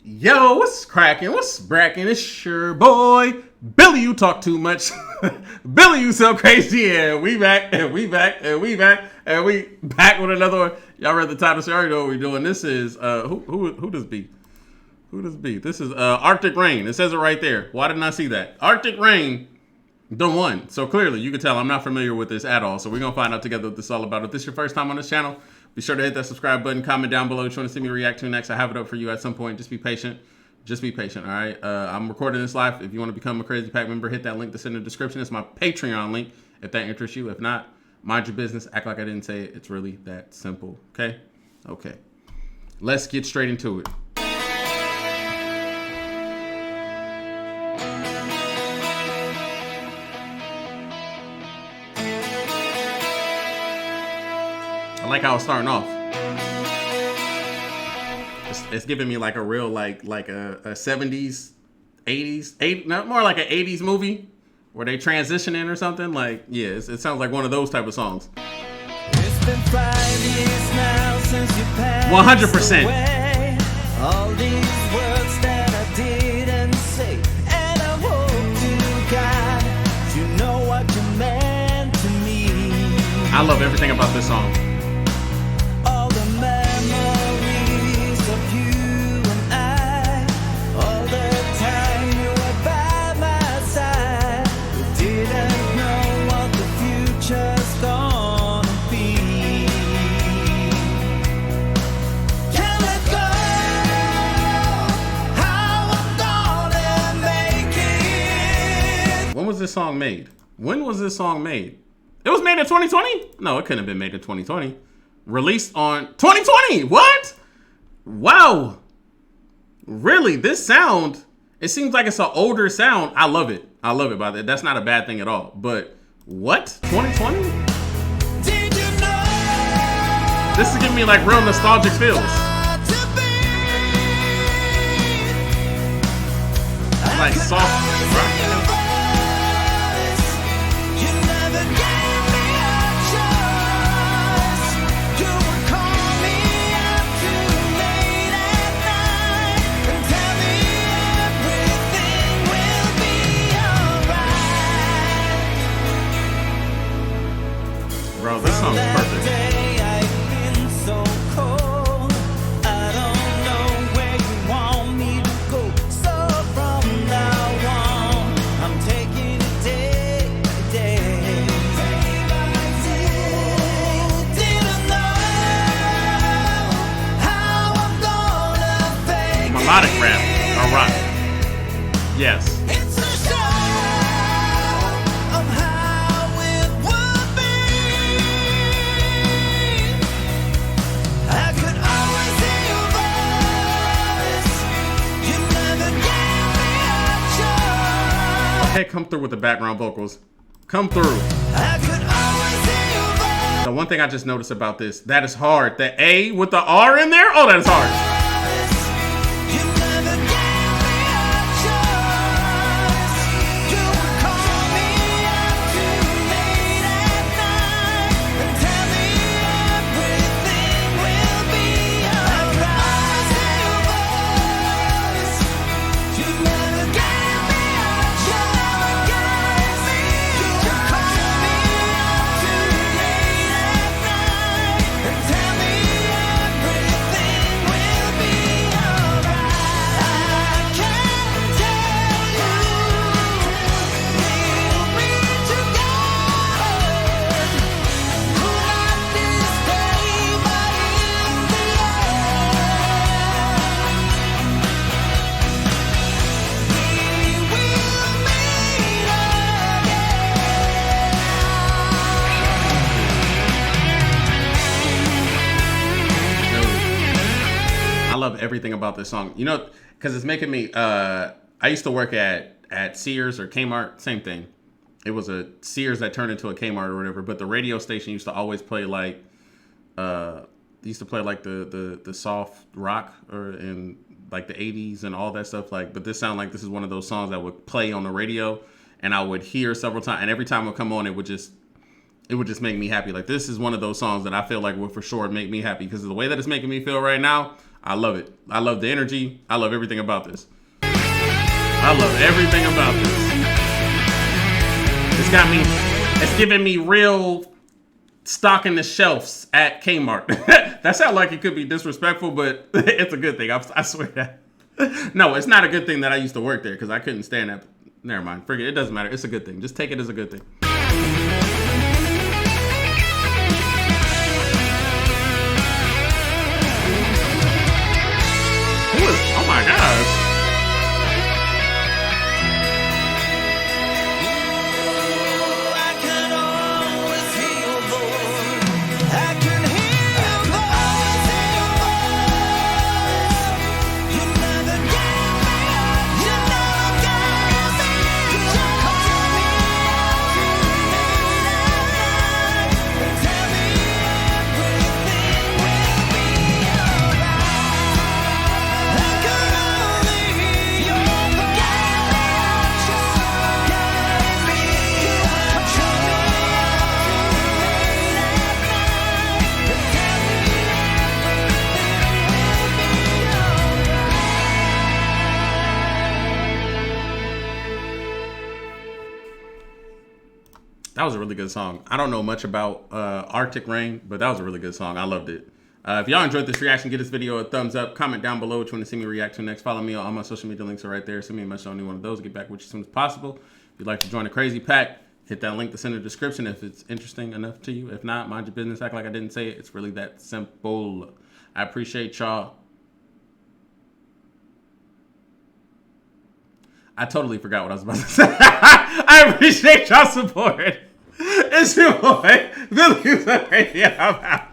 Yo, what's cracking? What's bracking? It's your boy, Billy. You talk too much. Billy, you so crazy. And we back, and we back, and we back, and we back with another one. Y'all read the title, so you already know what we're doing. This is, who does beat? Who does beat? This is Arctic Rain. It says it right there. Why didn't I see that? Arctic Rain, the one. So clearly, you can tell I'm not familiar with this at all. So we're going to find out together what this is all about. If this is your first time on this channel, be sure to hit that subscribe button, comment down below what you want to see me react to next. I have it up for you at some point. Just be patient. Just be patient, all right? I'm recording this live. If you want to become a Crazy Pack member, hit that link that's in the description. It's my Patreon link if that interests you. If not, mind your business. Act like I didn't say it. It's really that simple, okay? Okay. Let's get straight into it. I like how it's starting off. It's giving me like a real like a 70s, 80s, more like an 80s movie where they transition in or something. Like, yeah, it sounds like one of those type of songs. It's been 5 years now since you passed 100%. away. All these words that I didn't say, and I hope to God you know what you meant to me. I love everything about this song. All the memories of you and I, all the time you were by my side. We didn't know what the future's gonna be. Can't let go how I'm gonna make it. When was this song made? When was this song made? It was made in 2020? No, it couldn't have been made in 2020. Released on 2020. What? Wow. Really? This sound, it seems like it's an older sound. I love it. I love it, by the way. That's not a bad thing at all. But what? 2020? Did you know This is giving me like real nostalgic feels. to be? Like soft rock. You never gave me a choice. You would call me up too late at night and tell me everything will be alright. Bro, this song is That perfect. day I've been so cold. I don't know where you want me to go. So from now on, I'm taking it day by day. Didn't know how I'm gonna fake Melodic it. rap or rock. Yes. It's a show of how it would be. I could always hear your voice. You never gave me a choice. Okay, come through with the background vocals. Come through. I could always hear your voice. The one thing I just noticed about this, that is hard. The A with the R in there? Oh, that is hard. You never gave me a choice. You would call me up too late at night and tell me everything will be alright. You never gave me a choice. You would call me up too late at night and tell me everything will be alright. I can't tell you we'll meet together. Not this day, but in the end, we will meet I love everything about this song. You know, because it's making me, I used to work at Sears or Kmart, same thing. It was a Sears that turned into a Kmart or whatever, but the radio station used to always play like, they used to play like the soft rock or in like the 80s and all that stuff. Like, but this sounded like this is one of those songs that would play on the radio and I would hear several times. And every time it would come on, it would just it would just make me happy. Like, this is one of those songs that I feel like will for sure make me happy because of the way that it's making me feel right now. I love it. I love the energy. I love everything about this. I love everything about this. It's giving me real stocking the shelves at Kmart. That sounds like it could be disrespectful, but it's a good thing. I swear that. No, it's not a good thing that I used to work there because I couldn't stand that. Never mind. Forget it. It doesn't matter. It's a good thing. Just take it as a good thing. Oh my gosh. I can always hear your voice. I can hear your voice. You never gave me up. You never gave me up. You call me out and tell me everything will be alright. I can only hear your voice. Gave me up. Show me That was a really good song. I don't know much about Arctic Rain, but that was a really good song. I loved it. If y'all enjoyed this reaction, give this video a thumbs up. Comment down below what you want to see me react to next. Follow me on all my social media links are right there. Send me a message on any one of those. Get back with you as soon as possible. If you'd like to join the Crazy Pack, hit that link that's in the description if it's interesting enough to you. If not, mind your business. Act like I didn't say it. It's really that simple. I appreciate y'all. I totally forgot what I was about to say. I appreciate y'all support. It's your boy, BillyYouSoCrazy. I'm out.